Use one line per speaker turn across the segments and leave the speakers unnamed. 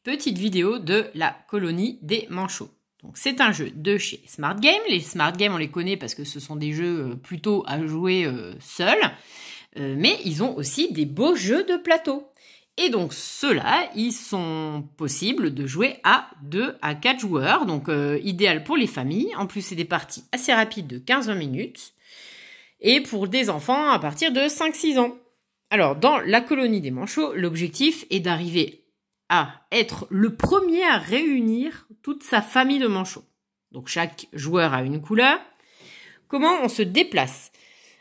petite vidéo de la colonie des manchots. Donc c'est un jeu de chez Smart Game. Les Smart Game, on les connaît parce que ce sont des jeux plutôt à jouer seuls. Mais ils ont aussi des beaux jeux de plateau. Et donc ceux-là, ils sont possibles de jouer à 2 à 4 joueurs. Donc idéal pour les familles. En plus, c'est des parties assez rapides de 15-20 minutes. Et pour des enfants à partir de 5-6 ans. Alors, dans la colonie des manchots, l'objectif est d'arriver à être le premier à réunir toute sa famille de manchots. Donc, chaque joueur a une couleur. Comment on se déplace?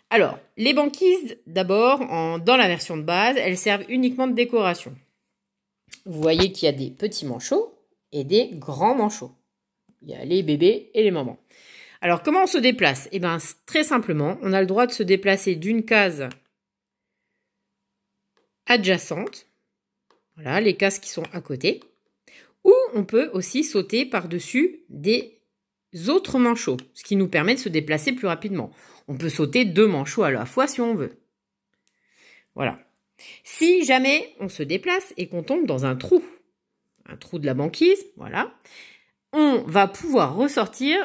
Alors, les banquises, d'abord, dans la version de base, elles servent uniquement de décoration. Vous voyez qu'il y a des petits manchots et des grands manchots. Il y a les bébés et les mamans. Alors, comment on se déplace? Eh bien, très simplement, on a le droit de se déplacer d'une case adjacente. Voilà, les cases qui sont à côté. Ou on peut aussi sauter par-dessus des autres manchots, ce qui nous permet de se déplacer plus rapidement. On peut sauter 2 manchots à la fois si on veut. Voilà. Si jamais on se déplace et qu'on tombe dans un trou de la banquise, voilà, on va pouvoir ressortir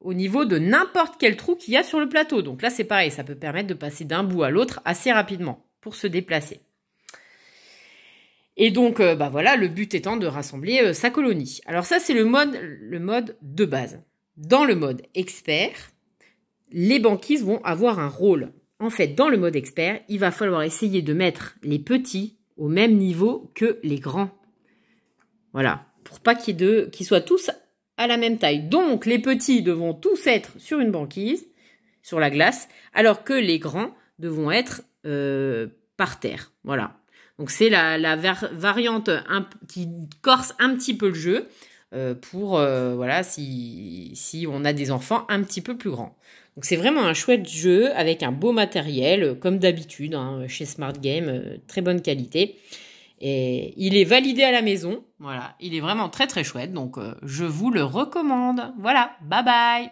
au niveau de n'importe quel trou qu'il y a sur le plateau. Donc là, c'est pareil, ça peut permettre de passer d'un bout à l'autre assez rapidement pour se déplacer. Et donc, voilà, le but étant de rassembler sa colonie. Alors ça, c'est le mode de base. Dans le mode expert, les banquises vont avoir un rôle. En fait, dans le mode expert, il va falloir essayer de mettre les petits au même niveau que les grands. Voilà, pour pas qu'ils soient tous à la même taille. Donc, les petits devront tous être sur une banquise, sur la glace, alors que les grands devront être par terre. Voilà. Donc, c'est la variante qui corse un petit peu le jeu pour, si on a des enfants un petit peu plus grands. Donc, c'est vraiment un chouette jeu avec un beau matériel, comme d'habitude, hein, chez Smart Game, très bonne qualité. Et il est validé à la maison. Voilà, il est vraiment très très chouette. Donc, je vous le recommande. Voilà, bye bye!